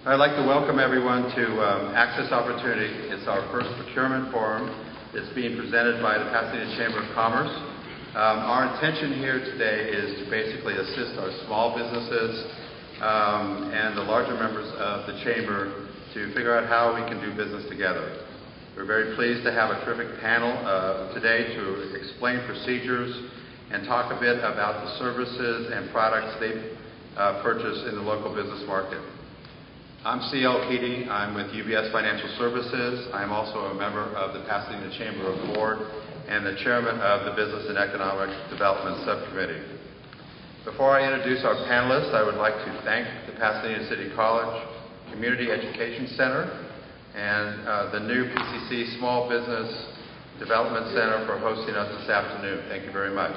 I'd like to welcome everyone to Access Opportunity. It's our first procurement forum. It's being presented by the Pasadena Chamber of Commerce. Our intention here today is to basically assist our small businesses and the larger members of the Chamber to figure out how we can do business together. We're very pleased to have a terrific panel today to explain procedures and talk a bit about the services and products they purchase in the local business market. I'm C.L. Keating. I'm with UBS Financial Services. I'm also a member of the Pasadena Chamber of Board and the chairman of the Business and Economic Development Subcommittee. Before I introduce our panelists, I would like to thank the Pasadena City College Community Education Center and the new PCC Small Business Development Center for hosting us this afternoon. Thank you very much.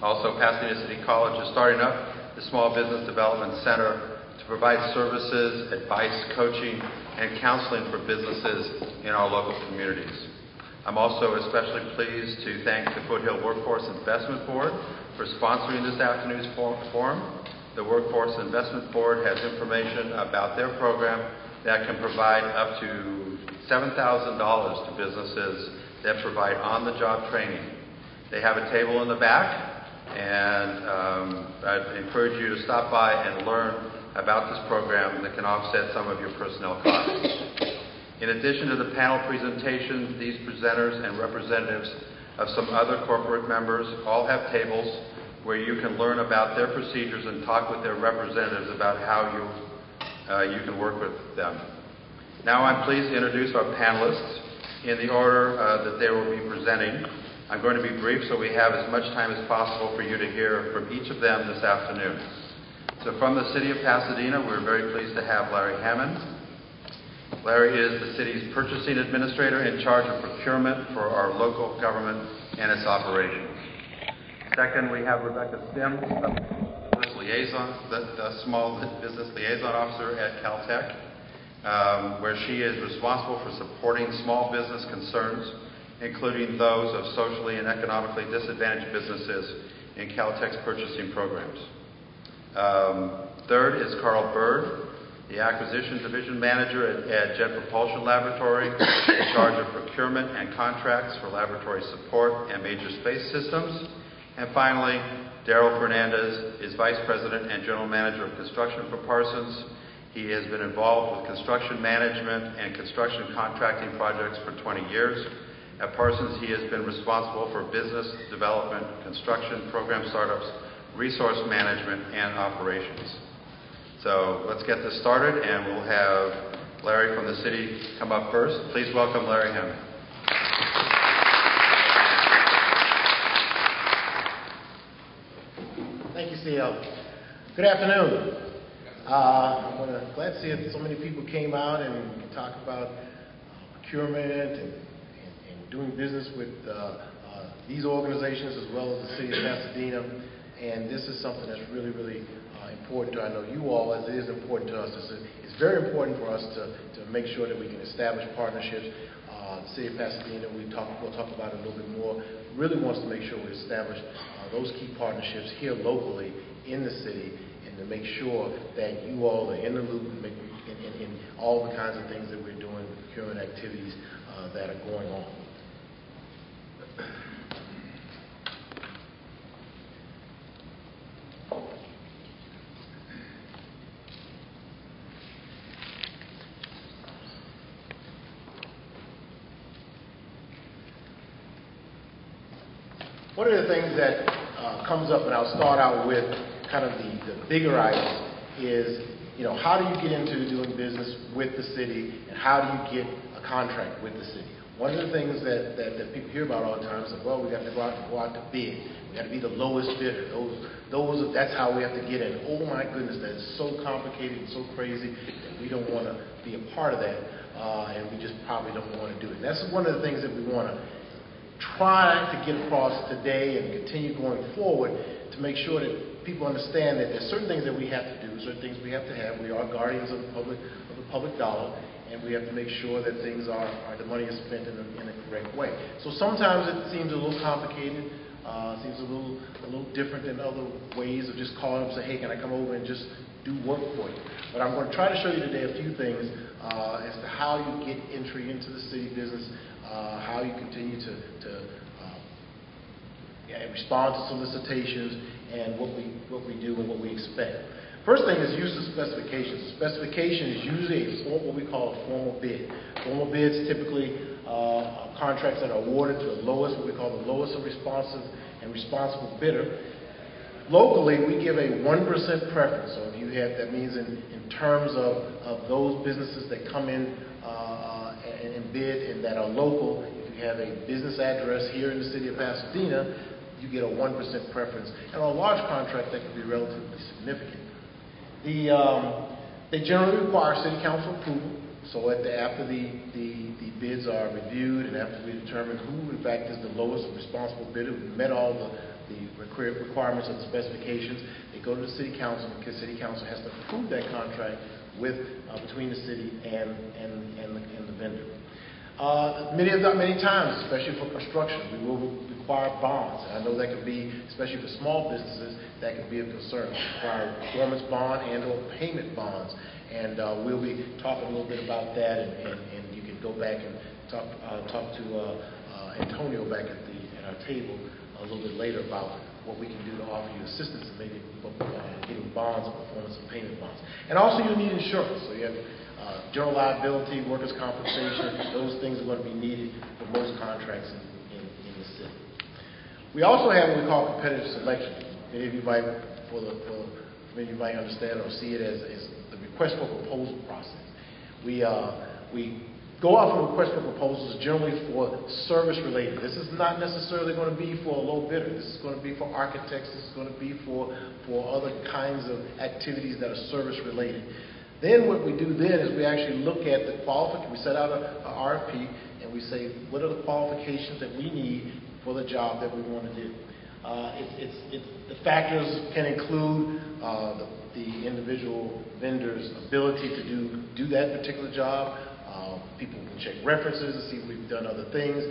Also, Pasadena City College is starting up the Small Business Development Center to provide services, advice, coaching, and counseling for businesses in our local communities. I'm also especially pleased to thank the Foothill Workforce Investment Board for sponsoring this afternoon's forum. The Workforce Investment Board has information about their program that can provide up to $7,000 to businesses that provide on-the-job training. They have a table in the back, and I'd encourage you to stop by and learn about this program that can offset some of your personnel costs. In addition to the panel presentations, these presenters and representatives of some other corporate members all have tables where you can learn about their procedures and talk with their representatives about how you can work with them. Now I'm pleased to introduce our panelists in the order that they will be presenting. I'm going to be brief so we have as much time as possible for you to hear from each of them this afternoon. So from the City of Pasadena, we're very pleased to have Larry Hammond. Larry is the city's purchasing administrator in charge of procurement for our local government and its operations. Second, we have Rebecca Sims, the Small Business Liaison Officer at Caltech, where she is responsible for supporting small business concerns, including those of socially and economically disadvantaged businesses in Caltech's purchasing programs. Third is Carl Bird, the Acquisition Division Manager at Jet Propulsion Laboratory, in charge of procurement and contracts for laboratory support and major space systems. And finally, Daryl Fernandez is Vice President and General Manager of Construction for Parsons. He has been involved with construction management and construction contracting projects for 20 years. At Parsons, he has been responsible for business development, construction, program startups, resource management, and operations. So let's get this started, and we'll have Larry from the city come up first. Please welcome Larry Hammond. Thank you, CL. Good afternoon. I'm glad to see that so many people came out and can talk about procurement and doing business with these organizations as well as the city of Pasadena. And this is something that's really, really important to, I know you all, as it is important to us. It's very important for us to make sure that we can establish partnerships. The city of Pasadena, we'll talk about it a little bit more, really wants to make sure we establish those key partnerships here locally in the city, and to make sure that you all are in the loop in all the kinds of things that we're doing, procurement activities that are going on. One of the things that comes up, and I'll start out with kind of the bigger items, is, how do you get into doing business with the city, and how do you get a contract with the city? One of the things that people hear about all the time is that, well, we got to go out to bid. We got to be the lowest bidder. That's how we have to get in. Oh my goodness, that is so complicated and so crazy that we don't want to be a part of that, and we just probably don't want to do it. And that's one of the things that we want to try to get across today and continue going forward, to make sure that people understand that there's certain things that we have to do, certain things we have to have. We are guardians of the public dollar, and we have to make sure that things the money is spent in a correct way. So sometimes it seems a little complicated, seems a little different than other ways of just calling up and say, hey, can I come over and just do work for you. But I'm going to try to show you today a few things as to how you get entry into the city business, how you continue to respond to solicitations, and what we do and what we expect. First thing is use of specifications. The specification is usually what we call a formal bid. Formal bids typically are contracts that are awarded to the lowest, what we call the lowest responsive and responsible bidder. Locally, we give a 1% preference. So if you have, that means in terms of those businesses that come in and bid and that are local, if you have a business address here in the city of Pasadena, you get a 1% preference. And on a large contract, that can be relatively significant. They generally require city council approval. So after the bids are reviewed and after we determine who in fact is the lowest responsible bidder, who met all the requirements of the specifications, they go to the city council, because city council has to approve that contract between the city and the vendor. Many times, especially for construction, we will require bonds. And I know that can be, especially for small businesses, that can be a concern. We require performance bond and/or payment bonds, and we'll be talking a little bit about that. And you can go back and talk to Antonio back at our table a little bit later about what we can do to offer you assistance in maybe getting bonds, performance and payment bonds. And also you need insurance. So you have general liability, workers' compensation. Those things are going to be needed for most contracts in the city. We also have what we call competitive selection. Many of you might understand or see it as the request for proposal process. We go out for request for proposals generally for service related. This is not necessarily going to be for a low bidder. This is going to be for architects. This is going to be for other kinds of activities that are service related. Then what we do then is we actually look at the qualifications. We set out an RFP and we say, what are the qualifications that we need for the job that we want to do? The factors can include the individual vendor's ability to do that particular job. People can check references and see if we've done other things.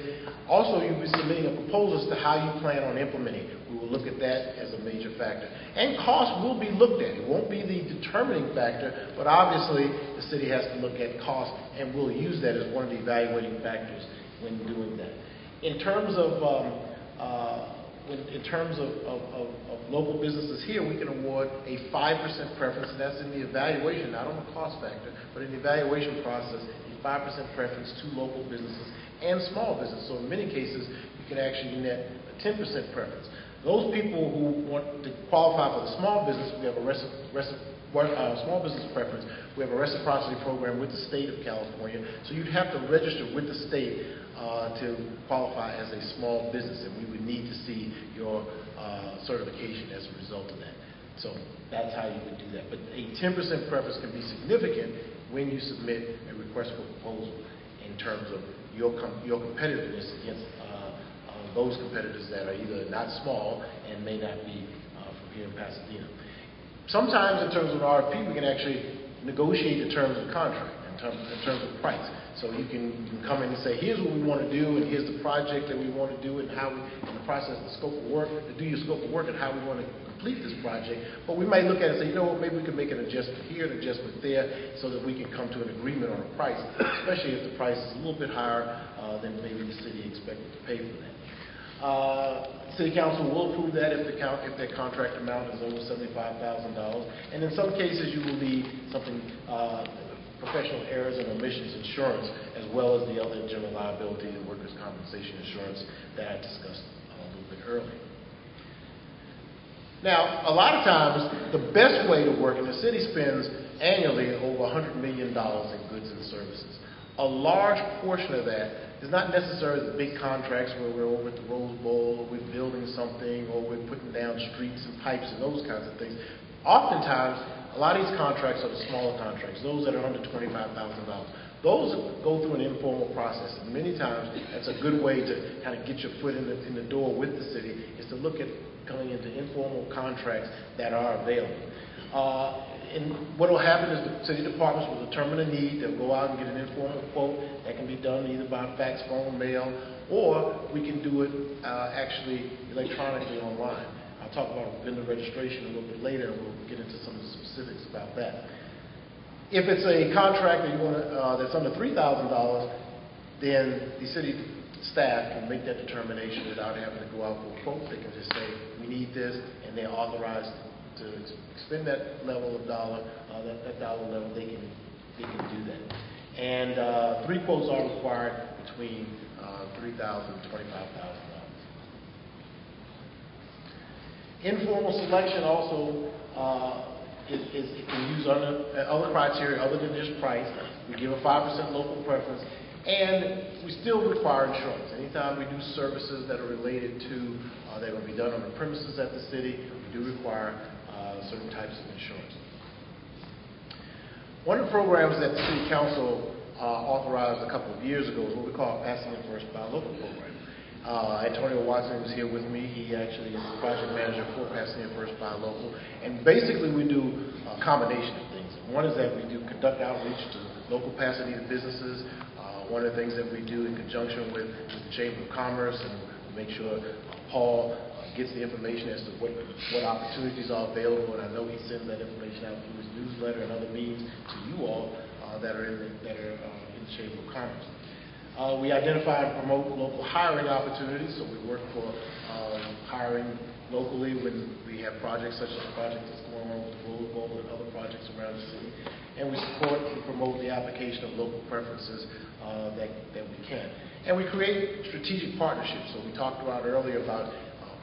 Also, you'll be submitting a proposal as to how you plan on implementing it. We will look at that as a major factor. And cost will be looked at. It won't be the determining factor, but obviously the city has to look at cost, and we'll use that as one of the evaluating factors when doing that. In terms of local businesses here, we can award a 5% preference, and that's in the evaluation, not on the cost factor, but in the evaluation process, a 5% preference to local businesses and small businesses. So in many cases, you can actually net a 10% preference. Those people who want to qualify for the small business, we have a small business preference. We have a reciprocity program with the state of California, so you'd have to register with the state to qualify as a small business, and we would need to see your certification as a result of that. So that's how you would do that. But a 10% preference can be significant when you submit a request for proposal in terms of your competitiveness against those competitors that are either not small and may not be from here in Pasadena. Sometimes in terms of RFP, we can actually negotiate the terms of the contract in terms of price. So you can come in and say, here's what we want to do, and here's the project that we want to do, and how we, in the process, the scope of work, to do your scope of work, and how we want to complete this project. But we might look at it and say, you know what, maybe we can make an adjustment here, an adjustment there, so that we can come to an agreement on a price, especially if the price is a little bit higher than maybe the city expected to pay for that. City Council will approve that if that contract amount is over $75,000. And in some cases, you will need something, professional errors and omissions insurance, as well as the other general liability and workers' compensation insurance that I discussed a little bit earlier. Now, a lot of times, the best way to work, and the city spends annually over $100 million in goods and services. A large portion of that is not necessarily the big contracts where we're over at the Rose Bowl, or we're building something, or we're putting down streets and pipes and those kinds of things. Oftentimes, a lot of these contracts are the smaller contracts, those that are under $25,000. Those go through an informal process, and many times that's a good way to kind of get your foot in the door with the city, is to look at coming into informal contracts that are available. And what will happen is the city departments will determine a need. They'll go out and get an informal quote. That can be done either by fax, phone, mail, or we can do it actually electronically online. Our I'll talk about vendor registration a little bit later, and we'll get into some of the specifics about that. If it's a contract that you want to, that's under $3,000, then the city staff can make that determination without having to go out for a quote. They can just say, we need this, and they're authorized to expend that level of dollar, that dollar level, they can do that. And 3 quotes are required between $3,000 and $25,000. Informal selection also it can use other criteria other than just price. We give a 5% local preference, and we still require insurance. Anytime we do services that are related to, that will be done on the premises at the city, we do require certain types of insurance. One of the programs that the City Council authorized a couple of years ago is what we call Pasadena First Buy Local program. Antonio Watson was here with me. He actually is the project manager for Pasadena First Buy Local. And basically we do a combination of things. One is that we do conduct outreach to local Pasadena businesses. One of the things that we do in conjunction with the Chamber of Commerce, and we make sure Paul gets the information as to what opportunities are available. And I know he sends that information out through his newsletter and other means to you all that are in the Chamber of Commerce. We identify and promote local hiring opportunities, so we work for hiring locally when we have projects such as the project that's going on with the Roller Bowl and other projects around the city. And we support and promote the application of local preferences that we can. And we create strategic partnerships. So we talked about earlier about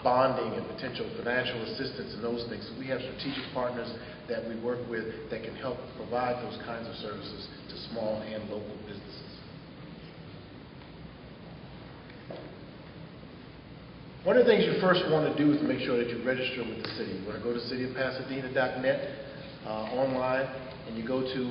bonding and potential financial assistance and those things. So we have strategic partners that we work with that can help provide those kinds of services to small and local businesses. One of the things you first want to do is make sure that you register with the city. You want to go to cityofpasadena.net online, and you go to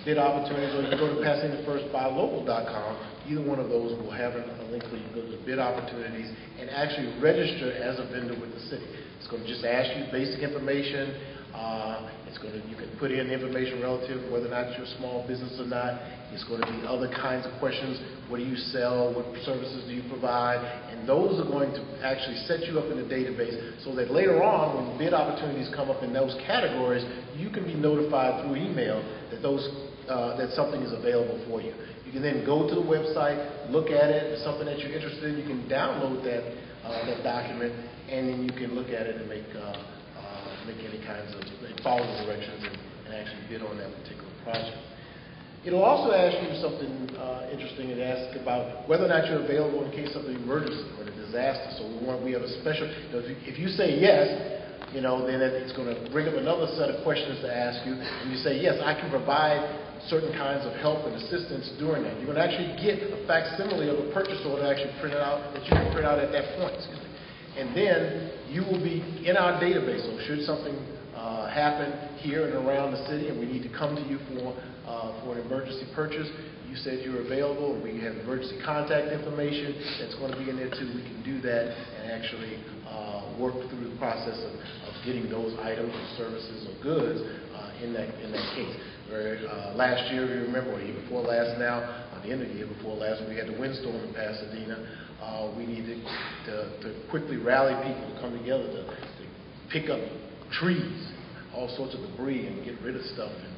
bid opportunities, or you go to PasadenaFirstBuyLocal.com. Either one of those will have a link where you can go to bid opportunities and actually register as a vendor with the city. It's going to just ask you basic information. You can put in information relative to whether or not you're a small business or not. It's going to be other kinds of questions. What do you sell? What services do you provide? And those are going to actually set you up in the database so that later on, when bid opportunities come up in those categories, you can be notified through email that that something is available for you. You can then go to the website, look at it. If it's something that you're interested in, you can download that document, and then you can look at it and make any kinds of follow the directions and actually bid on that particular project. It'll also ask you something interesting. It asks about whether or not you're available in case of an emergency or a disaster. So we have a special, if you say yes, then it's going to bring up another set of questions to ask you. And you say, yes, I can provide certain kinds of help and assistance during that. You're going to actually get a facsimile of a purchase order actually printed out that you can print out at that point. And then you will be in our database. So should something happen here and around the city and we need to come to you for an emergency purchase, you said you're available, and we have emergency contact information that's going to be in there too. We can do that and actually work through the process of getting those items or services or goods in that case. Last year, you remember, or the year before last now, the end of the year before last, when we had the windstorm in Pasadena, we needed to quickly rally people to come together to pick up trees, all sorts of debris, and get rid of stuff and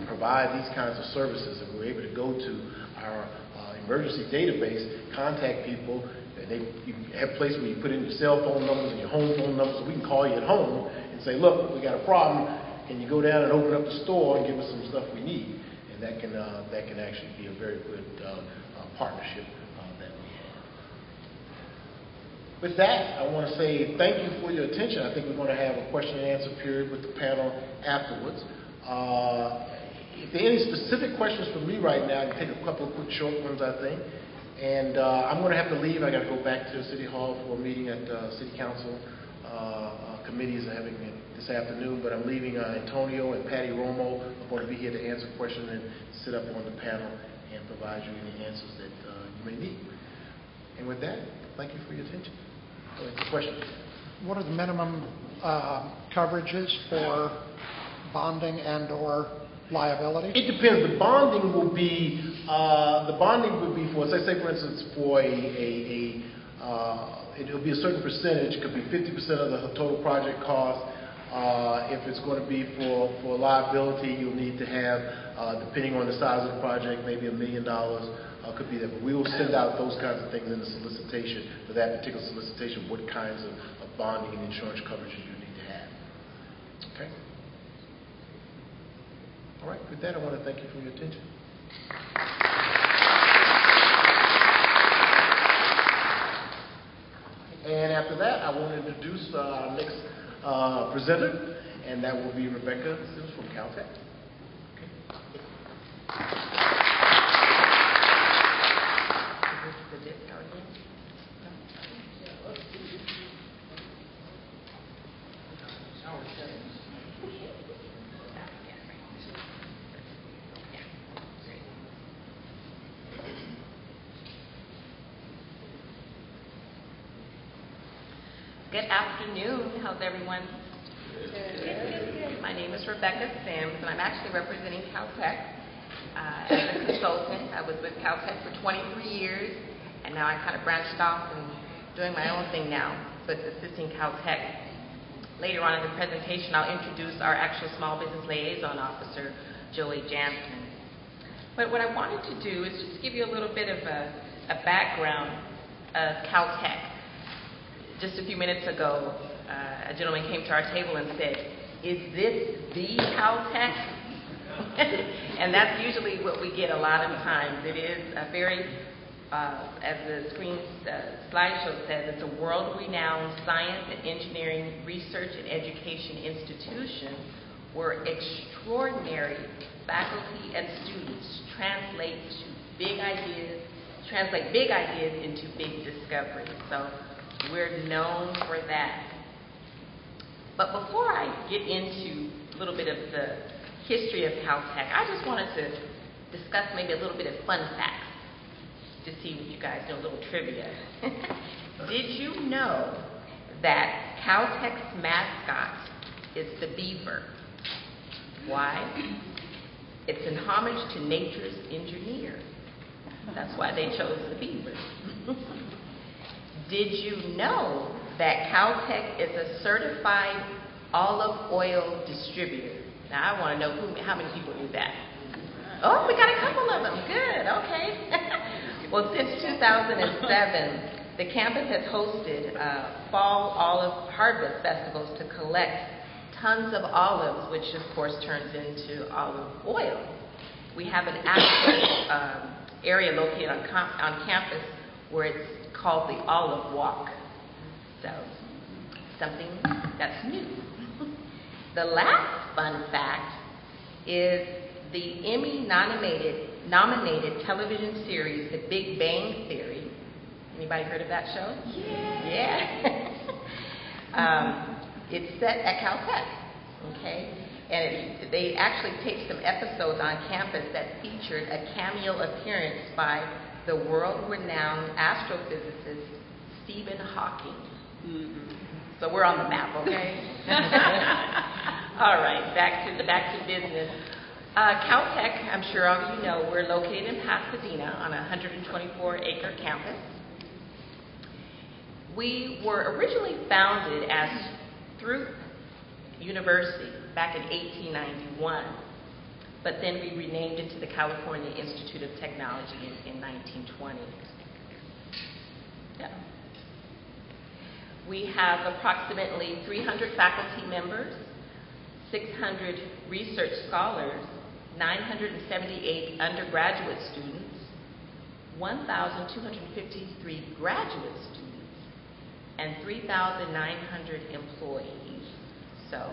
provide these kinds of services. And we were able to go to our emergency database, contact people, and you have a place where you put in your cell phone numbers and your home phone numbers, so we can call you at home and say, look, we got a problem. Can you go down and open up the store and give us some stuff we need? And that can actually be a very good partnership that we have. With that, I want to say thank you for your attention. I think we're going to have a question and answer period with the panel afterwards. If there are any specific questions for me right now, I can take a couple of quick short ones, I think. And I'm going to have to leave. I got to go back to City Hall for a meeting at City Council. Committees are having it this afternoon, but I'm leaving Antonio and Patty Romo are going to be here to answer questions and sit up on the panel and provide you any answers that you may need. And with that, thank you for your attention. Questions? What are the minimum coverages for bonding and or liability? It depends. The bonding will be for, say for instance, for a it'll be a certain percentage. It could be 50% of the total project cost. If it's going to be for liability, you'll need to have, depending on the size of the project, maybe $1 million. Could be that. But we will send out those kinds of things in the solicitation, for that particular solicitation, what kinds of bonding and insurance coverages you need to have. Okay? All right. With that, I want to thank you for your attention. And after that, I want to introduce our next presenter, and that will be Rebecca Sims from Caltech. Good afternoon. How's everyone? Good. My name is Rebecca Sims, and I'm actually representing Caltech as a consultant. I was with Caltech for 23 years, and now I kind of branched off and doing my own thing now, but assisting Caltech. Later on in the presentation, I'll introduce our actual Small Business Liaison Officer, Joey Jansen. But what I wanted to do is just give you a little bit of a background of Caltech. Just a few minutes ago, a gentleman came to our table and said, "Is this the Caltech?" And that's usually what we get a lot of times. It is a very, as the screen slideshow says, it's a world-renowned science and engineering research and education institution where extraordinary faculty and students translate big ideas into big discoveries. So we're known for that. But before I get into a little bit of the history of Caltech, I just wanted to discuss maybe a little bit of fun facts to see if you guys know a little trivia. Did you know that Caltech's mascot is the beaver? Why? It's in homage to nature's engineer. That's why they chose the beaver. Did you know that Caltech is a certified olive oil distributor? Now, I want to know how many people knew that. Oh, we got a couple of them. Good, okay. Well, since 2007, the campus has hosted fall olive harvest festivals to collect tons of olives, which of course turns into olive oil. We have an actual area located on campus where it's called the Olive Walk. So, something that's new. The last fun fact is the Emmy-nominated television series, The Big Bang Theory. Anybody heard of that show? Yeah. It's set at Caltech, okay? And they actually taped some episodes on campus that featured a cameo appearance by the world-renowned astrophysicist Stephen Hawking. Mm-hmm. So we're on the map, okay? All right, back to business. Caltech, I'm sure all of you know, we're located in Pasadena on a 124-acre campus. We were originally founded as Throop University back in 1891. But then we renamed it to the California Institute of Technology in 1920. Yeah. We have approximately 300 faculty members, 600 research scholars, 978 undergraduate students, 1,253 graduate students, and 3,900 employees. So,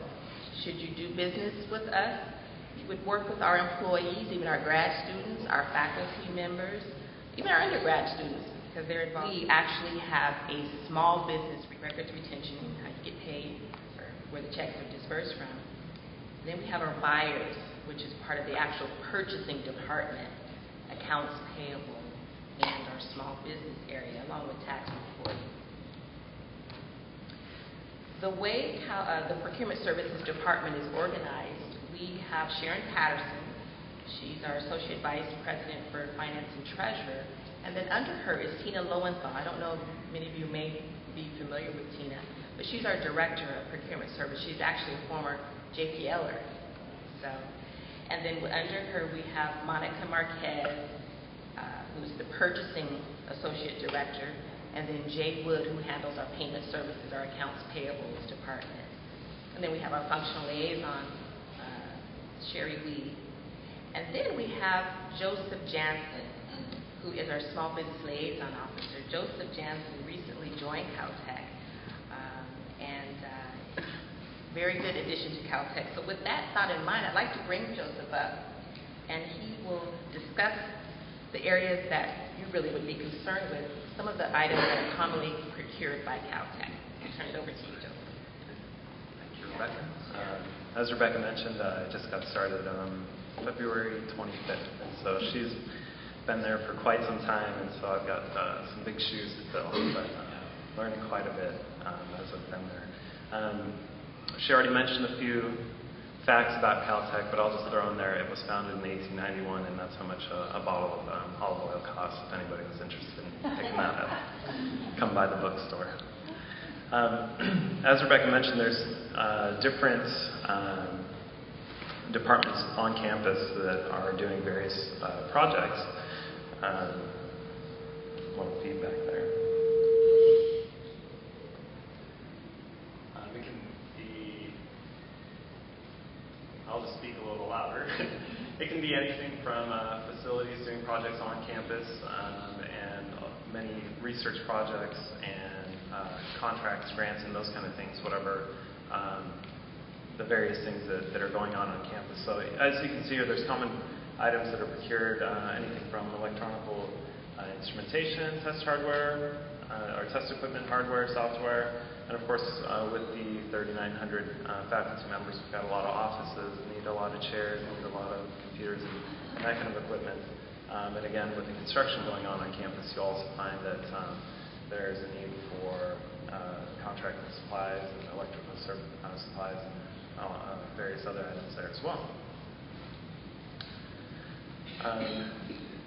should you do business with us, you would work with our employees, even our grad students, our faculty members, even our undergrad students, because they're involved. We actually have a small business records retention, how you get paid, or where the checks are dispersed from. Then we have our buyers, which is part of the actual purchasing department, accounts payable, and our small business area, along with tax reporting. The way the procurement services department is organized, we have Sharon Patterson. She's our Associate Vice President for Finance and Treasurer. And then under her is Tina Lowenthal. I don't know if many of you may be familiar with Tina, but she's our Director of Procurement Service. She's actually a former JPLer. So, and then under her we have Monica Marquez, who's the Purchasing Associate Director, and then Jay Wood, who handles our payment services, our accounts payables department. And then we have our functional liaison, Sherry Weed. And then we have Joseph Jansen, who is our Small Business Liaison Officer. Joseph Jansen recently joined Caltech, and very good addition to Caltech. So with that thought in mind, I'd like to bring Joseph up, and he will discuss the areas that you really would be concerned with, some of the items that are commonly procured by Caltech. I'll turn it over to you, Joseph. Thank you, Rebecca. As Rebecca mentioned, I just got started on February 25th, and so she's been there for quite some time, and so I've got some big shoes to fill, but learning quite a bit as I've been there. She already mentioned a few facts about Caltech, but I'll just throw in there it was founded in 1891, and that's how much a bottle of olive oil costs if anybody was interested in picking that up. Come by the bookstore. As Rebecca mentioned, there's different departments on campus that are doing various projects. A little feedback there. We can be, I'll just speak a little louder. It can be anything from facilities doing projects on campus and many research projects and contracts, grants, and those kind of things, whatever the various things that are going on campus. So as you can see here, there's common items that are procured, anything from electronical instrumentation, test hardware, or test equipment, hardware, software, and of course with the 3,900 faculty members, we've got a lot of offices, need a lot of chairs, need a lot of computers and that kind of equipment. And again, with the construction going on campus, you'll also find that there's a need for contracted supplies and electrical supplies and various other items there as well.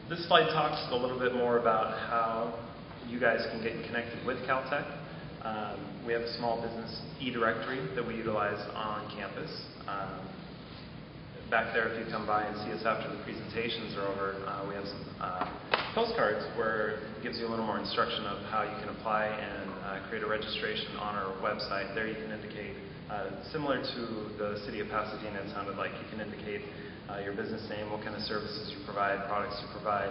This slide talks a little bit more about how you guys can get connected with Caltech. We have a small business e-directory that we utilize on campus. Back there, if you come by and see us after the presentations are over, we have some postcards where it gives you a little more instruction of how you can apply and create a registration on our website. There you can indicate, similar to the city of Pasadena, it sounded like, you can indicate your business name, what kind of services you provide, products you provide,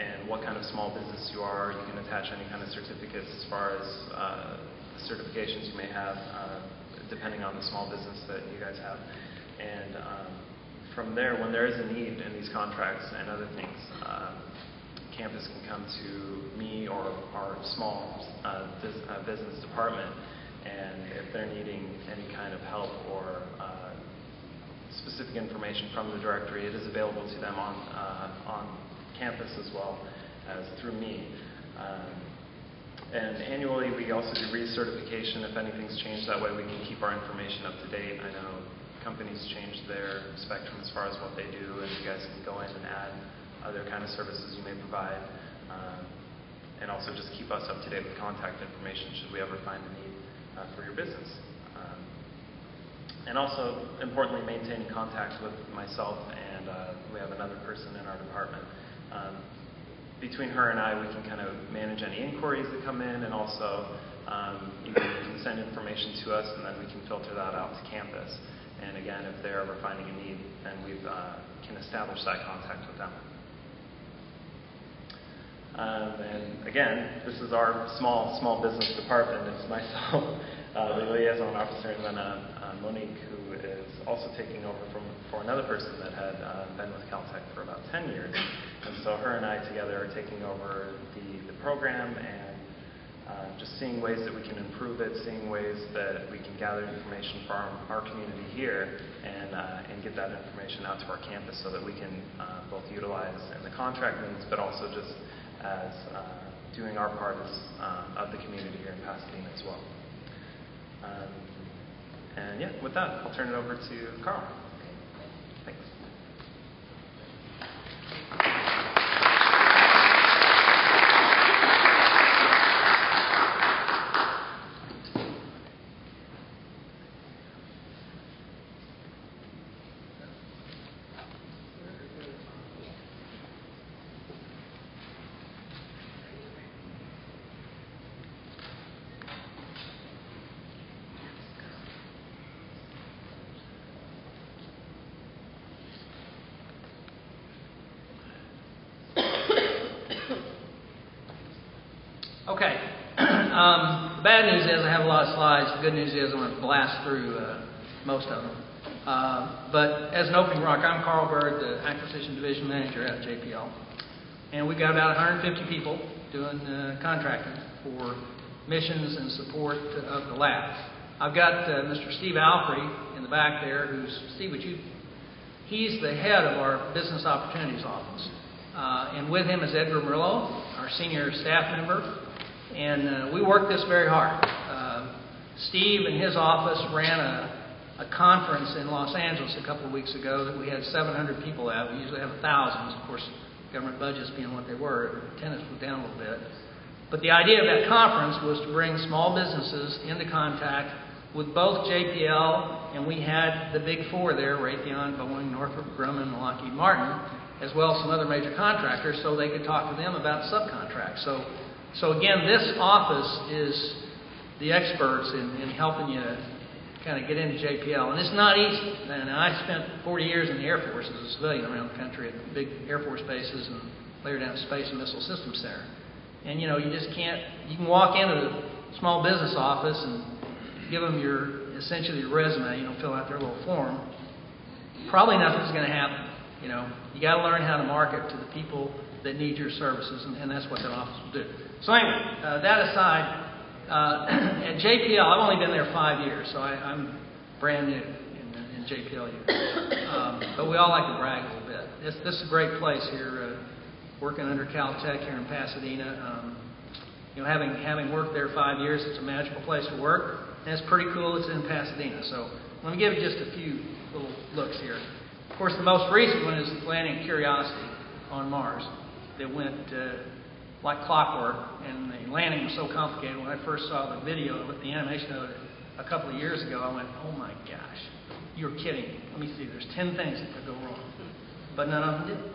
and what kind of small business you are. You can attach any kind of certificates as far as certifications you may have, depending on the small business that you guys have. And from there, when there is a need in these contracts and other things, campus can come to me or our small business department, and if they're needing any kind of help or specific information from the directory, it is available to them on campus as well as through me. And annually, we also do recertification if anything's changed. That way we can keep our information up to date. I know companies change their spectrum as far as what they do, and you guys can go in and add other kind of services you may provide, and also just keep us up to date with contact information should we ever find a need for your business. And also, importantly, maintaining contact with myself, and we have another person in our department. Between her and I, we can kind of manage any inquiries that come in, and also you can send information to us, and then we can filter that out to campus. And again, if they're ever finding a need, then we can establish that contact with them. And again, this is our small business department. It's myself, the liaison officer, and then Monique, who is also taking over for another person that had been with Caltech for about 10 years. And so her and I together are taking over the program and just seeing ways that we can improve it, seeing ways that we can gather information from our community here and get that information out to our campus so that we can both utilize in the contract needs, but also just as doing our part of the community here in Pasadena as well. And yeah, with that, I'll turn it over to Carl. Thanks. Okay. The bad news is I have a lot of slides. The good news is I'm going to blast through most of them. But as an opening remark, I'm Carl Bird, the Acquisition Division Manager at JPL. And we've got about 150 people doing contracting for missions and support of the lab. I've got Mr. Steve Alfrey in the back there, he's the head of our Business Opportunities Office. And with him is Edgar Murillo, our senior staff member. And we work this very hard. Steve and his office ran a conference in Los Angeles a couple of weeks ago that we had 700 people at. We usually have thousands. Of course, government budgets being what they were, attendance was down a little bit. But the idea of that conference was to bring small businesses into contact with both JPL, and we had the big four there, Raytheon, Boeing, Northrop Grumman, and Lockheed Martin, as well as some other major contractors, so they could talk to them about subcontracts. So again, this office is the experts in helping you kind of get into JPL. And it's not easy. And I spent 40 years in the Air Force as a civilian around the country at big Air Force bases and later down at Space and Missile Systems Center. And, you just can't, you can walk into the small business office and give them essentially your resume, fill out their little form. Probably nothing's going to happen. You got to learn how to market to the people that need your services, and that's what that office will do. So anyway, that aside, at JPL, I've only been there 5 years, so I'm brand new in JPL years. But we all like to brag a little bit. This is a great place here, working under Caltech here in Pasadena. Having worked there 5 years, it's a magical place to work, and it's pretty cool. It's in Pasadena. So let me give you just a few little looks here. Of course, the most recent one is the landing of Curiosity on Mars. That went like clockwork, and the landing was so complicated. When I first saw the video with the animation of it a couple of years ago, I went, oh my gosh, you're kidding me. Let me see, there's 10 things that could go wrong. But none of them did.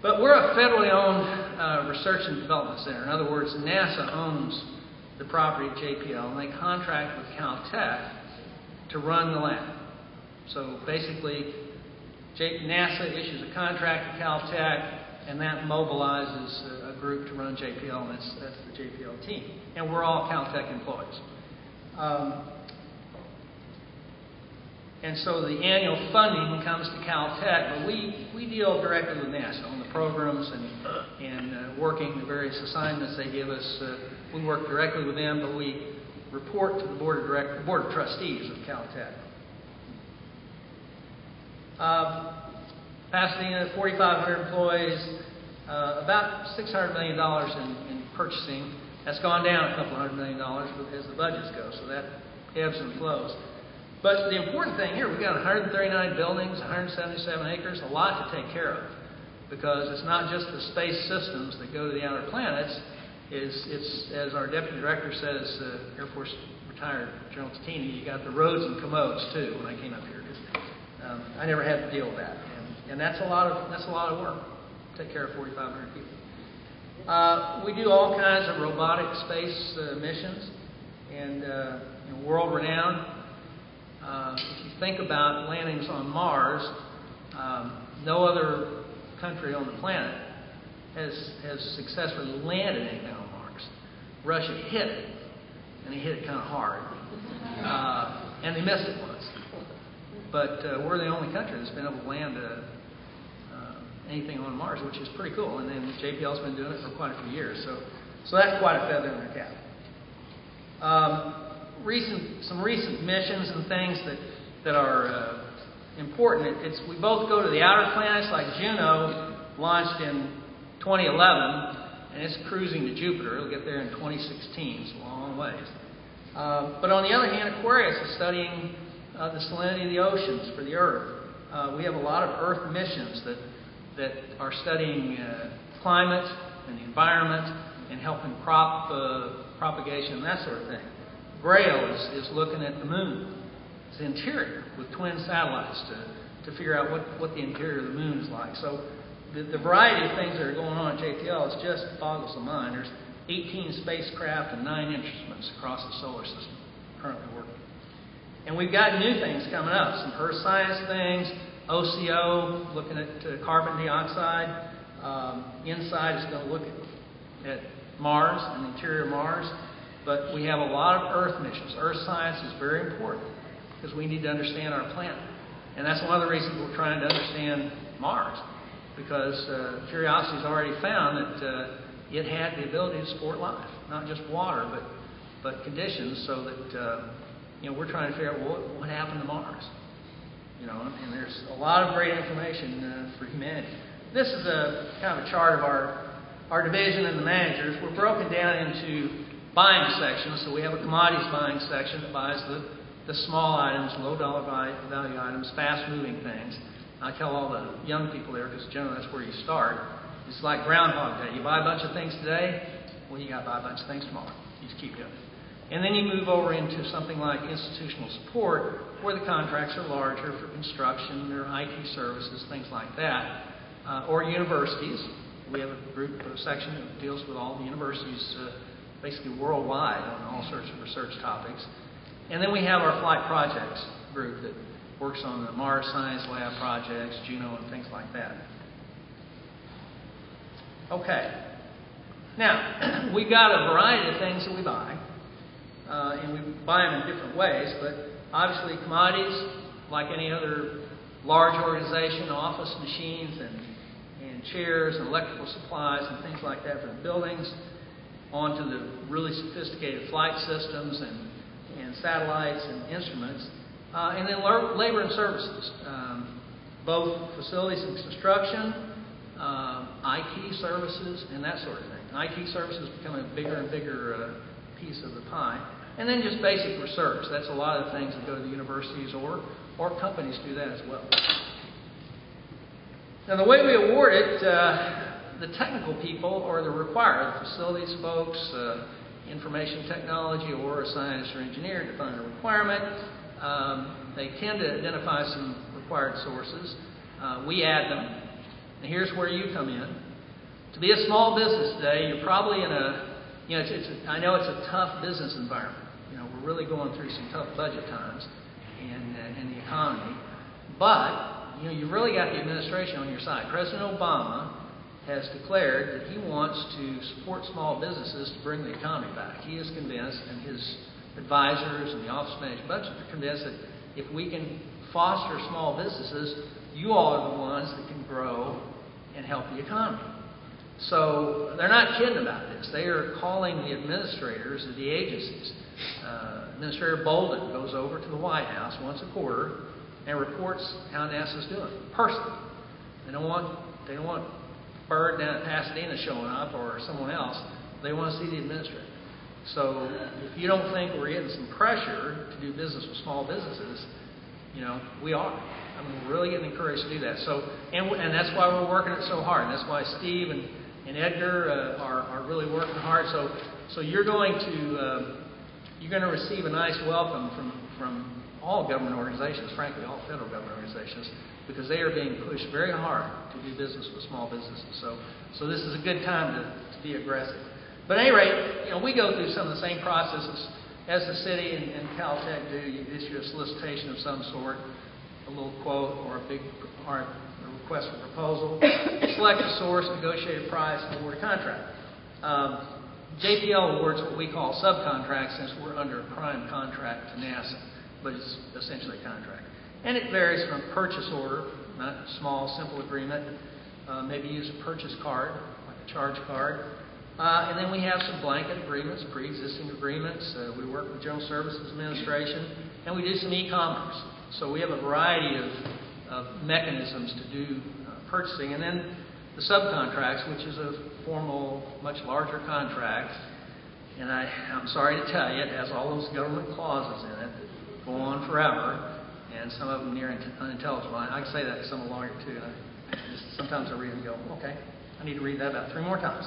But we're a federally owned research and development center. In other words, NASA owns the property at JPL, and they contract with Caltech to run the lab. So basically, NASA issues a contract to Caltech, and that mobilizes a group to run JPL, and that's the JPL team. And we're all Caltech employees. And so the annual funding comes to Caltech, but we deal directly with NASA on the programs and working the various assignments they give us. We work directly with them, but we report to the board of trustees of Caltech. Pasadena, 4,500 employees, about $600 million in purchasing. That's gone down a couple $100 million as the budgets go, so that ebbs and flows. But the important thing here, we've got 139 buildings, 177 acres, a lot to take care of, because it's not just the space systems that go to the outer planets. It's as our deputy director says, Air Force retired General Tatini, you got the roads and commodes too. When I came up here, I never had to deal with that. And that's a lot of work. Take care of 4,500 people. We do all kinds of robotic space missions, and world-renowned. If you think about landings on Mars, no other country on the planet has successfully landed anything on Mars. Russia hit it, and they hit it kind of hard, and they missed it once. But we're the only country that's been able to land anything on Mars, which is pretty cool. And then JPL's been doing it for quite a few years, so that's quite a feather in their cap. Some recent missions and things that are important. We both go to the outer planets, like Juno launched in 2011, and it's cruising to Jupiter. It'll get there in 2016. It's a long ways. But on the other hand, Aquarius is studying the salinity of the oceans for the Earth. We have a lot of Earth missions that are studying climate and the environment and helping crop propagation and that sort of thing. Grail is looking at the moon, its interior, with twin satellites to figure out what the interior of the moon is like. So the variety of things that are going on at JPL is just boggles the mind. There's 18 spacecraft and 9 instruments across the solar system currently working. And we've got new things coming up, some earth science things, OCO, looking at carbon dioxide. InSight is going to look at Mars and the interior of Mars, but we have a lot of Earth missions. Earth science is very important because we need to understand our planet. And that's one of the reasons we're trying to understand Mars, because Curiosity's already found that it had the ability to support life, not just water, but conditions, so that we're trying to figure out what happened to Mars. And there's a lot of great information for humanity. This is a kind of a chart of our division and the managers. We're broken down into buying sections. So we have a commodities buying section that buys the small items, low dollar value items, fast moving things. I tell all the young people there, because generally that's where you start. It's like Groundhog Day. You buy a bunch of things today, well, you got to buy a bunch of things tomorrow. You just keep doing it. And then you move over into something like institutional support, where the contracts are larger for construction or IT services, things like that, or universities. We have a section that deals with all the universities, basically worldwide, on all sorts of research topics. And then we have our flight projects group that works on the Mars Science Lab projects, Juno, and things like that. Okay. Now, we've got a variety of things that we buy, and we buy them in different ways, but obviously commodities, like any other large organization, office machines and chairs and electrical supplies and things like that for the buildings, onto the really sophisticated flight systems and satellites and instruments, and then labor and services, both facilities and construction, IT services, and that sort of thing. IT services becoming a bigger and bigger piece of the pie. And then just basic research. That's a lot of the things that go to the universities or companies do that as well. Now the way we award it, the technical people are the required, the facilities folks, information technology, or a scientist or engineer define a requirement. They tend to identify some required sources. We add them. And here's where you come in. To be a small business today, you're probably in I know it's a tough business environment. We're really going through some tough budget times in the economy. But, you've really got the administration on your side. President Obama has declared that he wants to support small businesses to bring the economy back. He is convinced, and his advisors and the Office of Managed Budget are convinced that if we can foster small businesses, you all are the ones that can grow and help the economy. So they're not kidding about this. They are calling the administrators of the agencies. Administrator Bolden goes over to the White House once a quarter and reports how NASA's doing personally. They don't want Bird down at Pasadena showing up or someone else. They want to see the administrator. So if you don't think we're getting some pressure to do business with small businesses, we are. We're really getting encouraged to do that. So, and that's why we're working it so hard. And that's why Steve and Edgar are really working hard. So you're going to receive a nice welcome from all government organizations, frankly, all federal government organizations, because they are being pushed very hard to do business with small businesses. So this is a good time to be aggressive. But at any rate, we go through some of the same processes as the city and Caltech do. You issue a solicitation of some sort, a little quote, or a request for proposal, select a source, negotiate a price, and award a contract. JPL awards what we call subcontracts, since we're under a prime contract to NASA, but it's essentially a contract. And it varies from purchase order, not a small, simple agreement. Maybe use a purchase card, like a charge card. And then we have some blanket agreements, pre-existing agreements. We work with General Services Administration, and we do some e-commerce. So we have a variety of mechanisms to do purchasing. And then the subcontracts, which is a formal, much larger contract. And I'm sorry to tell you, it has all those government clauses in it that go on forever, and some of them near unintelligible. I can say that because I'm a lawyer too. Sometimes I read and go, okay, I need to read that about 3 more times.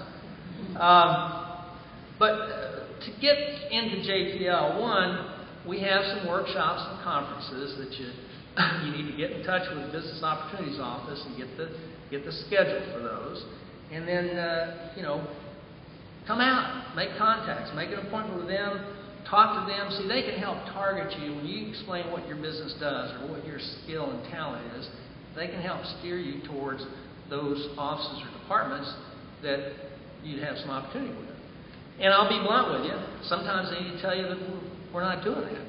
But to get into JPL, one, we have some workshops and conferences that you need to get in touch with the Business Opportunities Office and get the schedule for those. And then, come out, make contacts, make an appointment with them, talk to them. See, they can help target you when you explain what your business does or what your skill and talent is. They can help steer you towards those offices or departments that you'd have some opportunity with. And I'll be blunt with you. Sometimes they need to tell you that we're not doing that.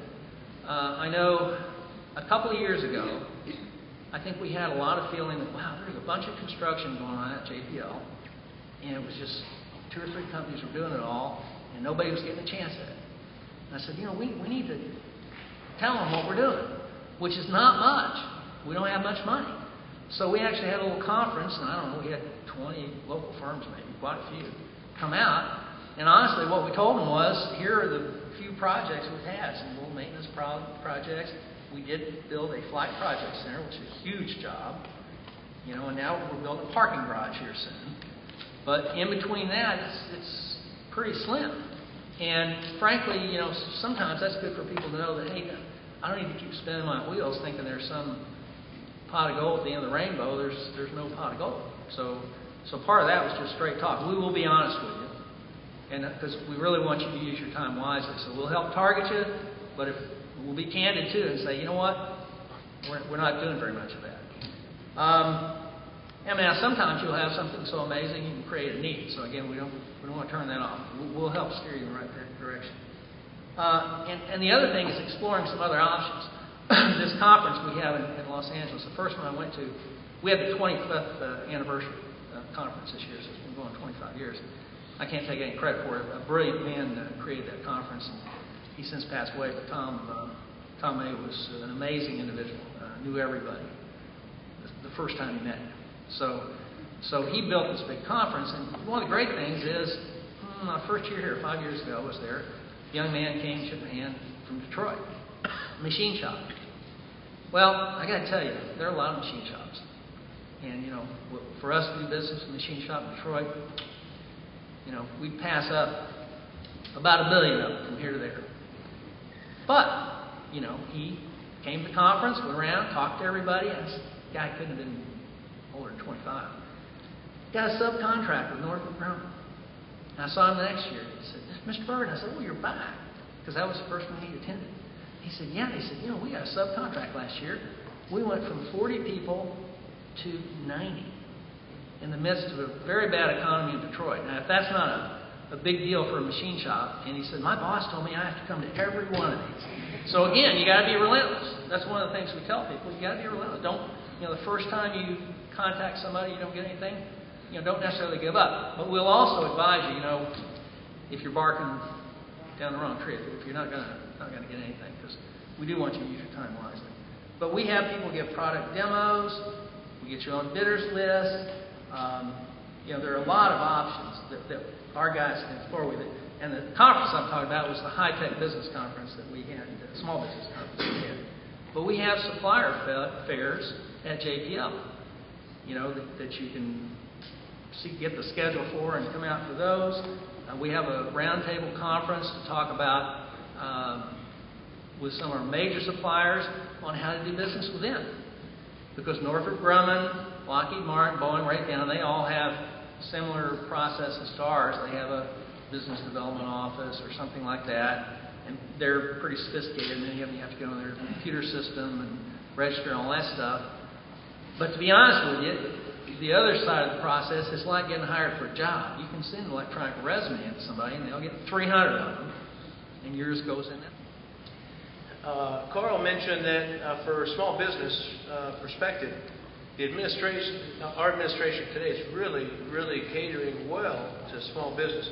I know a couple of years ago, I think we had a lot of feeling that, wow, there's a bunch of construction going on at JPL, and it was just 2 or 3 companies were doing it all, and nobody was getting a chance at it. And I said, we need to tell them what we're doing, which is not much. We don't have much money. So we actually had a little conference, and I don't know, we had 20 local firms, maybe, quite a few, come out. And honestly, what we told them was, here are the few projects we've had, some little maintenance projects. We did build a flight project center, which is a huge job. And now we're building a parking garage here soon. But in between that, it's pretty slim. And frankly, sometimes that's good for people to know that, hey, I don't need to keep spinning my wheels thinking there's some pot of gold at the end of the rainbow. There's no pot of gold. So part of that was just straight talk. We will be honest with you. And because we really want you to use your time wisely. So we'll help target you, but we'll be candid too and say, you know what, we're not doing very much of that. Sometimes you'll have something so amazing you can create a need. So again, we don't want to turn that off. We'll help steer you in the right direction. And the other thing is exploring some other options. This conference we have in Los Angeles, the first one I went to, we had the 25th anniversary conference this year, so it's been going 25 years. I can't take any credit for it. A brilliant man created that conference, and he since passed away. But Tom May was an amazing individual. Knew everybody the first time he met him. So he built this big conference, and one of the great things is, my first year here, 5 years ago, I was there. A young man came, shook my hand from Detroit, machine shop. Well, I got to tell you, there are a lot of machine shops, and for us to do business in a machine shop in Detroit. We pass up about $1 billion of it from here to there. But, he came to the conference, went around, talked to everybody. This guy couldn't have been older than 25. Got a subcontract with Northrop Grumman. And I saw him the next year. He said, Mr. Bird, I said, oh, you're back. Because that was the first one he attended. He said, yeah. He said, we got a subcontract last year. We went from 40 people to 90. In the midst of a very bad economy in Detroit. Now, if that's not a big deal for a machine shop, and he said, my boss told me I have to come to every one of these. So again, you got to be relentless. That's one of the things we tell people. You got to be relentless. Don't, the first time you contact somebody, you don't get anything, don't necessarily give up. But we'll also advise you, if you're barking down the wrong tree, if you're not gonna get anything, because we do want you to use your time wisely. But we have people give product demos. We get you on bidders list. There are a lot of options that our guys can explore with it. And the conference I'm talking about was the high-tech business conference that we had, the small business conference we had. But we have supplier fairs at JPL, that you can get the schedule for and come out for those. We have a roundtable conference to talk about with some of our major suppliers on how to do business with them. Because Northrop Grumman, Lockheed Martin, Boeing, right down, they all have similar processes to ours. They have a business development office or something like that, and they're pretty sophisticated. Many of them you have to get on their computer system and register and all that stuff. But to be honest with you, the other side of the process is like getting hired for a job. You can send an electronic resume to somebody, and they'll get 300 of them, and yours goes in there. Carl mentioned that for a small business perspective, our administration today is really catering well to small business.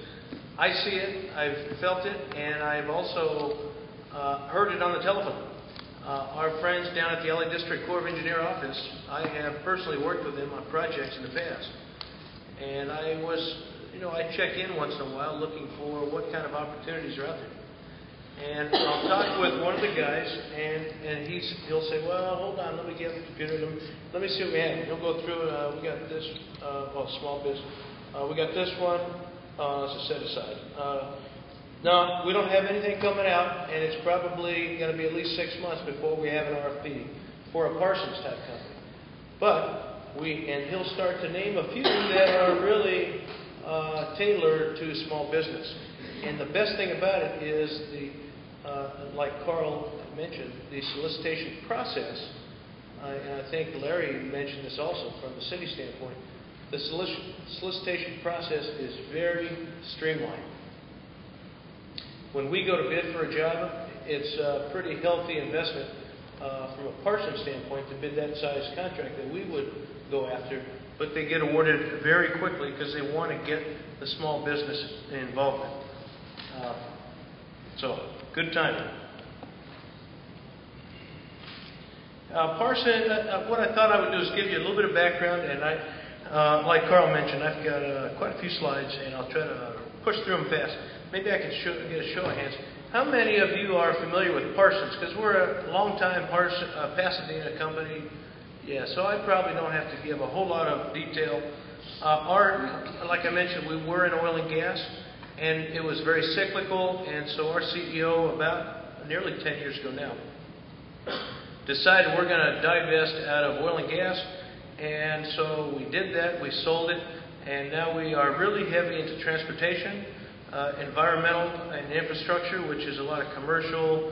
I see it, I've felt it, and I've also heard it on the telephone. Our friends down at the LA District Corps of Engineer office, I have personally worked with them on projects in the past. And I check in once in a while looking for what kind of opportunities are out there. And I'll talk with one of the guys, and he'll say, well, hold on, let me get the computer. Let me see what we have. He'll go through it. We got this, small business. We got this one. It's a set aside. No, we don't have anything coming out, and it's probably going to be at least 6 months before we have an RFP for a Parsons type company. But and he'll start to name a few that are really tailored to small business. And the best thing about it is like Carl mentioned, the solicitation process, and I think Larry mentioned this also from the city standpoint, the solicitation process is very streamlined. when we go to bid for a job, it's a pretty healthy investment from a Parsons standpoint to bid that size contract that we would go after, but they get awarded very quickly because they want to get the small business involvement. So, good timing. Parsons, what I thought I would do is give you a little bit of background, and like Carl mentioned, I've got quite a few slides, and I'll try to push through them fast. Maybe I can get a show of hands. How many of you are familiar with Parsons? Because we're a long-time Pasadena company. Yeah, so I probably don't have to give a whole lot of detail. Like I mentioned, we were in oil and gas, and it was very cyclical, and so our CEO, about nearly 10 years ago now, decided we're going to divest out of oil and gas, and so we did that. We sold it, and now we are really heavy into transportation, environmental and infrastructure, which is a lot of commercial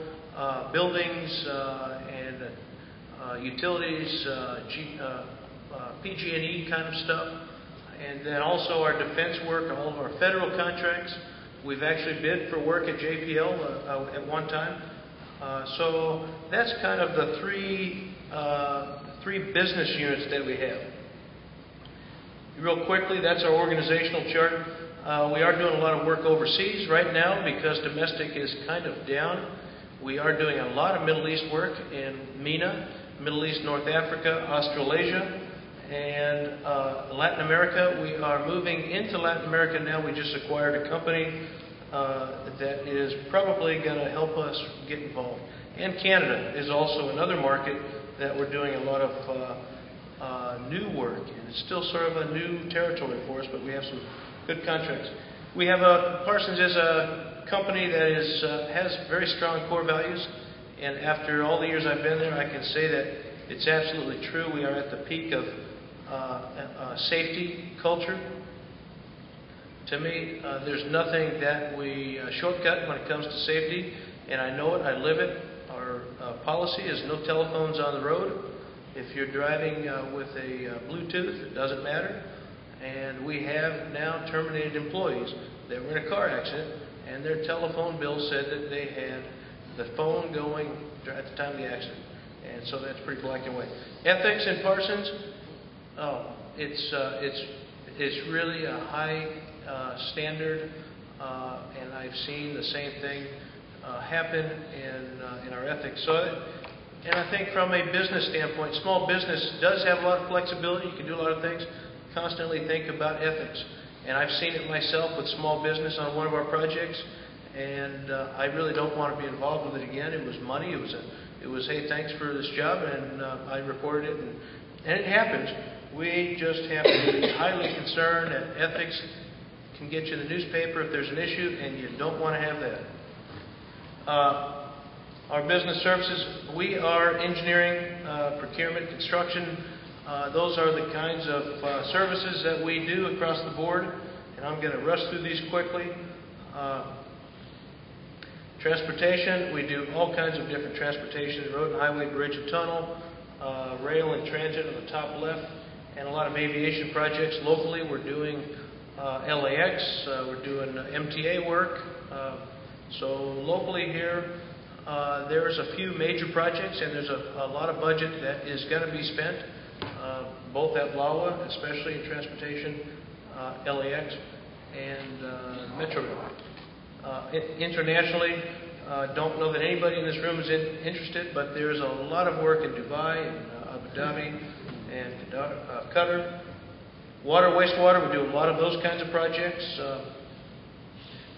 buildings and utilities, PG&E kind of stuff, and then also our defense work, all of our federal contracts. We've actually bid for work at JPL at one time. So that's kind of the three business units that we have. Real quickly, that's our organizational chart. We are doing a lot of work overseas right now because domestic is kind of down. We are doing a lot of Middle East work in MENA, Middle East, North Africa, Australasia, and Latin America. We are moving into Latin America now. We just acquired a company that is probably going to help us get involved. And Canada is also another market that we're doing a lot of new work. And it's still sort of a new territory for us, but we have some good contracts. We have Parsons is a company that has very strong core values. And after all the years I've been there, I can say that it's absolutely true. We are at the peak of safety culture. To me, there's nothing that we shortcut when it comes to safety, and I know it, I live it. Our policy is no telephones on the road. If you're driving with a Bluetooth, it doesn't matter. And we have now terminated employees that were in a car accident, and their telephone bill said that they had the phone going at the time of the accident. And so that's pretty black and white. Ethics in Parsons, it's really a high standard, and I've seen the same thing happen in our ethics. And I think from a business standpoint, small business does have a lot of flexibility. You can do a lot of things. Constantly think about ethics. And I've seen it myself with small business on one of our projects, and I really don't want to be involved with it again. It was money. It was hey, thanks for this job, and I reported it, and it happens. We just have to be highly concerned that ethics can get you in the newspaper if there's an issue, and you don't want to have that. Our business services, we are engineering, procurement, construction. Those are the kinds of services that we do across the board, and I'm going to rush through these quickly. Transportation, we do all kinds of different transportation, road and highway, bridge and tunnel, rail and transit on the top left, and a lot of aviation projects. Locally, we're doing LAX, we're doing MTA work. So locally here, there's a few major projects, and there's a lot of budget that is going to be spent, both at LAWA, especially in transportation, LAX, and Metro Rail. Internationally, don't know that anybody in this room is interested, but there's a lot of work in Dubai and Abu Dhabi and Qatar. Water, wastewater, we do a lot of those kinds of projects.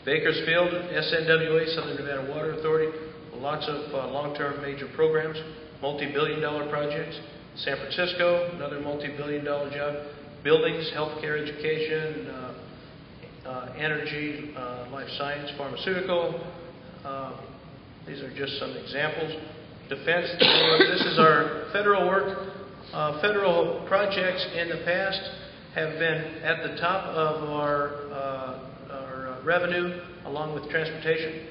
Bakersfield, SNWA, Southern Nevada Water Authority, lots of long-term major programs, multi-billion-dollar projects. San Francisco, another multi-billion-dollar job. Buildings, healthcare, education, energy, life science, pharmaceutical. These are just some examples. Defense, this is our federal work. Federal projects in the past have been at the top of our revenue, along with transportation.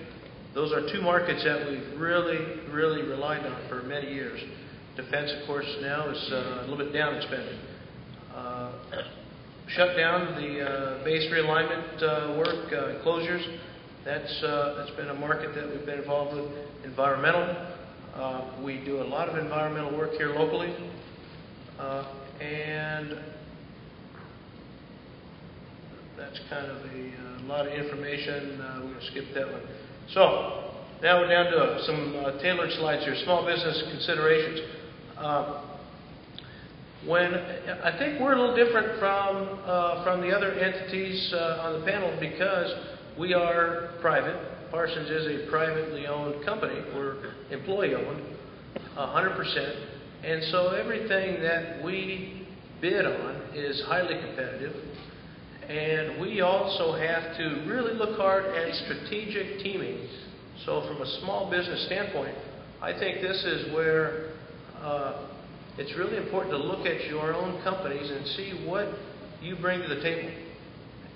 Those are two markets that we've really, really relied on for many years. Defense, of course, now is a little bit down in spending. Shut down the base realignment work, closures. That's been a market that we've been involved with. Environmental. We do a lot of environmental work here locally. And that's kind of a lot of information. We're going to skip that one. So now we're down to some tailored slides here. Small business considerations. I think we're a little different from the other entities on the panel because we are private. Parsons is a privately owned company. We're employee owned, 100%. And so everything that we bid on is highly competitive. And we also have to really look hard at strategic teaming. So from a small business standpoint, I think this is where it's really important to look at your own companies and see what you bring to the table.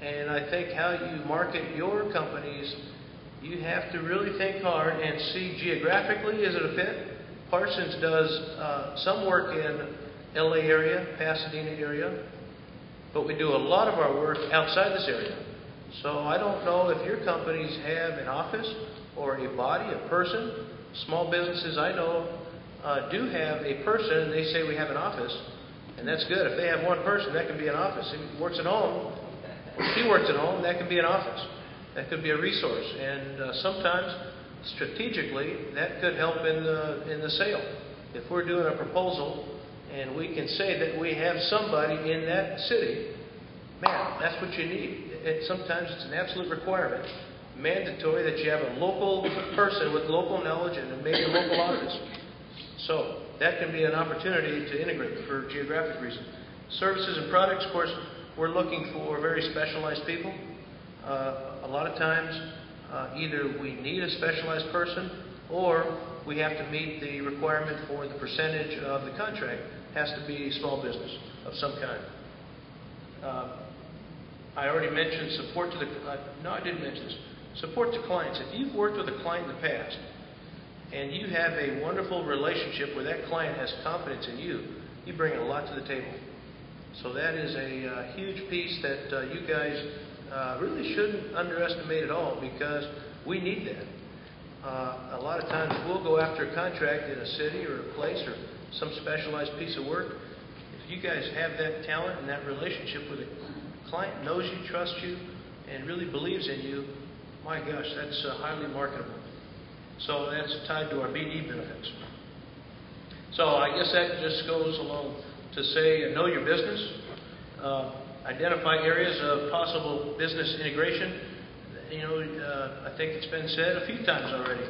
And I think how you market your companies, you have to really think hard and see geographically, is it a fit? Parsons does some work in LA area, Pasadena area, but we do a lot of our work outside this area. So I don't know if your companies have an office or a body, a person. Small businesses I know do have a person. They say we have an office, and that's good. If they have one person, that can be an office. If he works at home, she works at home, that can be an office. That could be a resource. And sometimes, strategically, that could help in the sale. If we're doing a proposal and we can say that we have somebody in that city, man, that's what you need. Sometimes it's an absolute requirement, mandatory, that you have a local person with local knowledge and maybe a local office. So that can be an opportunity to integrate for geographic reasons. Services and products, of course, we're looking for very specialized people. A lot of times, either we need a specialized person or we have to meet the requirement for the percentage of the contract has to be small business of some kind. I already mentioned support to the... no, I didn't mention this. Support to clients. If you've worked with a client in the past and you have a wonderful relationship where that client has confidence in you, you bring a lot to the table. So that is a huge piece that you guys really shouldn't underestimate at all, because we need that. A lot of times we'll go after a contract in a city or a place or some specialized piece of work. If you guys have that talent and that relationship with a client, knows you, trusts you, and really believes in you, my gosh, that's highly marketable. So that's tied to our BD benefits. So I guess that just goes along to say, know your business, identify areas of possible business integration. You know, I think it's been said a few times already.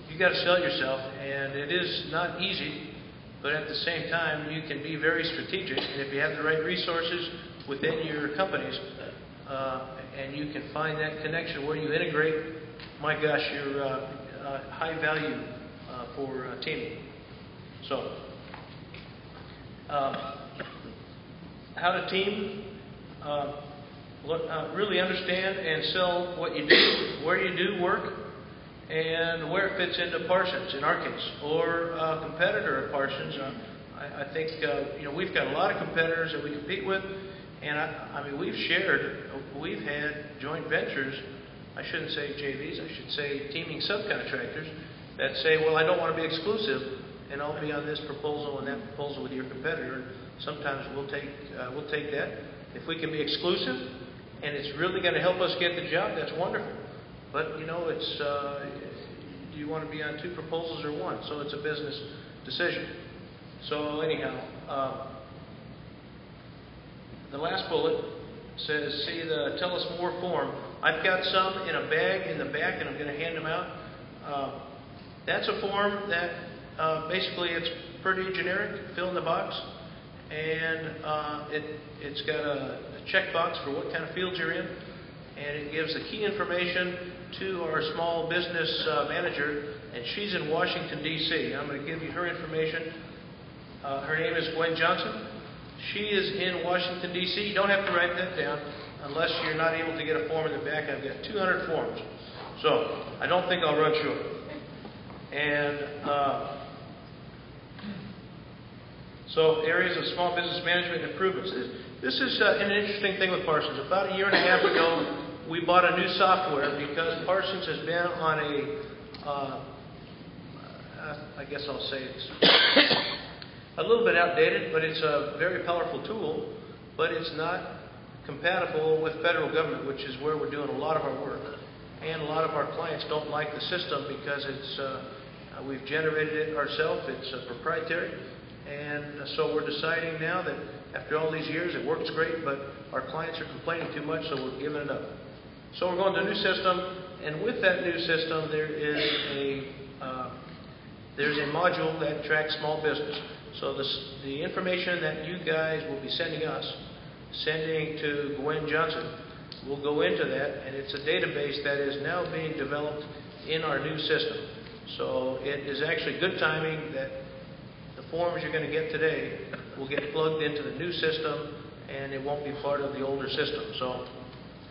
You got to sell yourself, and it is not easy, but at the same time, you can be very strategic. And if you have the right resources within your companies, and you can find that connection where you integrate, my gosh, you're high value for teaming. So, how to team? Really understand and sell what you do, where you do work, and where it fits into Parsons, in our case, or a competitor of Parsons. I think you know, we've got a lot of competitors that we compete with, and I mean, we've had joint ventures. I shouldn't say JVs. I should say teaming subcontractors that say, well, I don't want to be exclusive, and I'll be on this proposal and that proposal with your competitor. Sometimes we'll take that. If we can be exclusive and it's really going to help us get the job, that's wonderful. But you know, it's do you want to be on two proposals or one? So it's a business decision. So anyhow, the last bullet says, see the tell us more form. I've got some in a bag in the back, and I'm going to hand them out. That's a form that basically it's pretty generic. Fill in the box. And it's got a checkbox for what kind of fields you're in, and it gives the key information to our small business manager, and she's in Washington, D.C. I'm going to give you her information. Her name is Gwen Johnson. She is in Washington, D.C. You don't have to write that down unless you're not able to get a form in the back. I've got 200 forms, so I don't think I'll run short. And so areas of small business management improvements. This is an interesting thing with Parsons. About a year and a half ago, we bought a new software because Parsons has been on I guess I'll say it's a little bit outdated, but it's a very powerful tool, but it's not compatible with federal government, which is where we're doing a lot of our work. And a lot of our clients don't like the system because it's we've generated it ourselves, it's proprietary. And so we're deciding now that after all these years, it works great, but our clients are complaining too much, so we're giving it up. So we're going to a new system, and with that new system, there's a module that tracks small business. So the information that you guys will be sending to Gwen Johnson will go into that, and it's a database that is now being developed in our new system. So it is actually good timing that the forms you're going to get today will get plugged into the new system, and it won't be part of the older system. So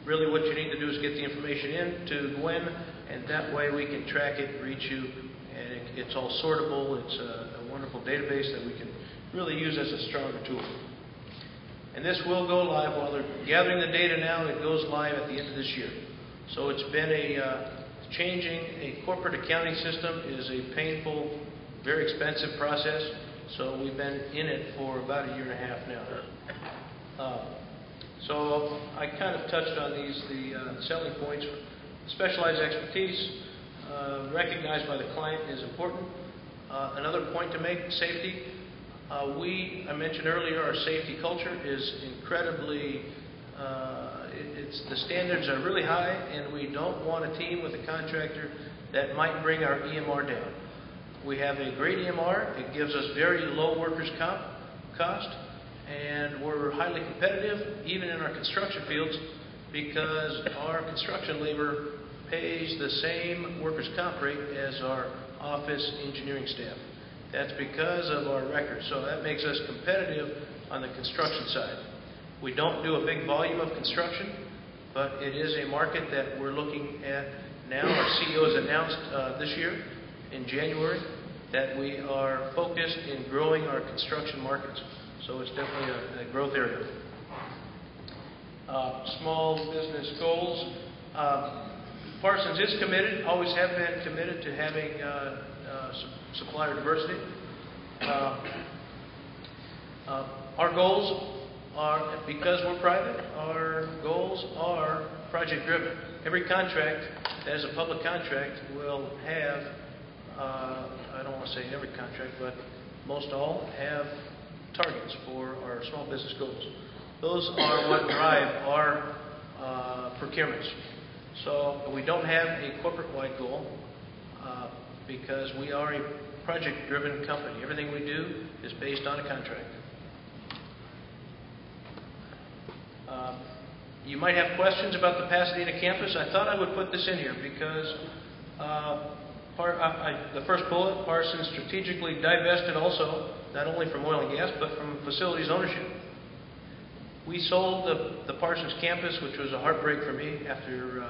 really what you need to do is get the information in to Gwen, and that way we can track it, reach you, and it's all sortable. It's a wonderful database that we can really use as a stronger tool. And this will go live while they're gathering the data now. It goes live at the end of this year. So it's been changing a corporate accounting system is a painful, very expensive process. So we've been in it for about a year and a half now. So I kind of touched on the selling points. Specialized expertise recognized by the client is important. Another point to make, safety. I mentioned earlier, our safety culture is incredibly, the standards are really high, and we don't want a team with a contractor that might bring our EMR down. We have a great EMR. It gives us very low workers' comp cost, and we're highly competitive, even in our construction fields, because our construction labor pays the same workers' comp rate as our office engineering staff. That's because of our record. So that makes us competitive on the construction side. We don't do a big volume of construction, but it is a market that we're looking at now. Our CEO has announced this year, in January, that we are focused in growing our construction markets. So it's definitely a growth area. Small business goals. Parsons is committed, always have been committed to having supplier diversity. Our goals are, because we're private, our goals are project driven. Every contract that is a public contract will have, I don't want to say every contract, but most all have targets for our small business goals. Those are what drive our procurements. So we don't have a corporate-wide goal because we are a project-driven company. Everything we do is based on a contract. You might have questions about the Pasadena campus. I thought I would put this in here because the first bullet, Parsons strategically divested also, not only from oil and gas, but from facilities ownership. We sold the Parsons campus, which was a heartbreak for me after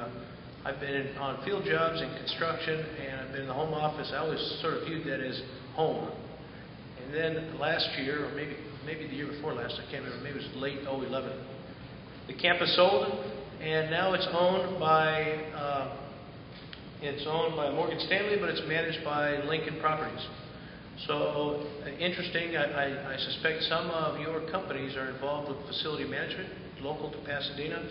I've been on field jobs in construction, and I've been in the home office. I always sort of viewed that as home. And then last year, or maybe the year before last, I can't remember, maybe it was late 2011, the campus sold, and now it's owned by Morgan Stanley, but it's managed by Lincoln Properties. So interesting, I suspect some of your companies are involved with facility management, local to Pasadena.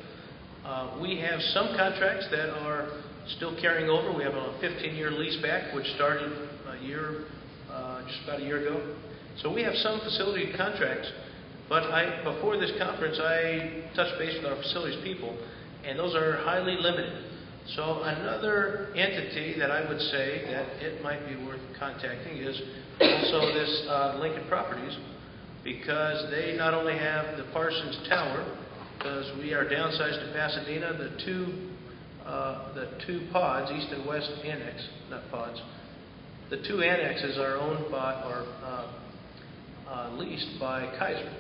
We have some contracts that are still carrying over. We have a 15-year lease back, which started just about a year ago. So we have some facility contracts, but before this conference, I touched base with our facilities people, and those are highly limited. So another entity that I would say that it might be worth contacting is also this Lincoln Properties, because they not only have the Parsons Tower, because we are downsized to Pasadena, the two pods, east and west annex, not pods, the two annexes are owned by or leased by Kaiser.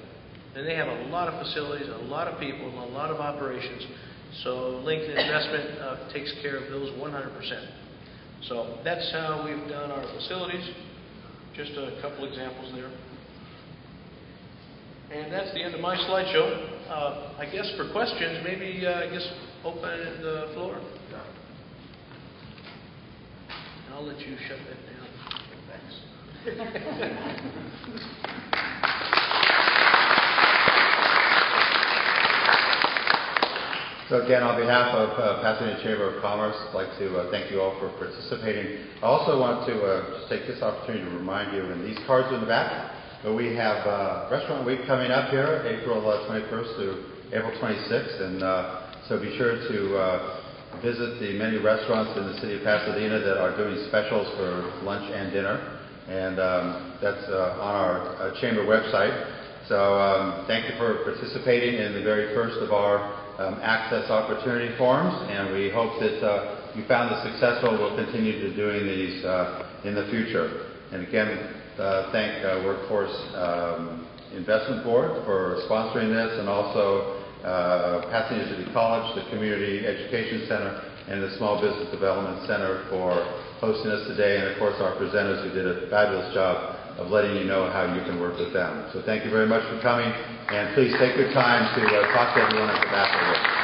And they have a lot of facilities, a lot of people, and a lot of operations. So Lincoln Investment takes care of those 100%. So that's how we've done our facilities. Just a couple examples there. And that's the end of my slideshow. I guess for questions, maybe open the floor. I'll let you shut that down. So again, on behalf of Pasadena Chamber of Commerce, I'd like to thank you all for participating. I also want to just take this opportunity to remind you, and these cards are in the back, but we have Restaurant Week coming up here, April 21st to April 26th, and so be sure to visit the many restaurants in the city of Pasadena that are doing specials for lunch and dinner, and that's on our chamber website. So thank you for participating in the very first of our access opportunity forums, and we hope that you found this successful. We'll continue to doing these in the future. And again, thank Workforce Investment Board for sponsoring this, and also Pasadena City College, the Community Education Center, and the Small Business Development Center for hosting us today, and of course our presenters who did a fabulous job of letting you know how you can work with them. So thank you very much for coming, and please take your time to talk to everyone at the back of the room.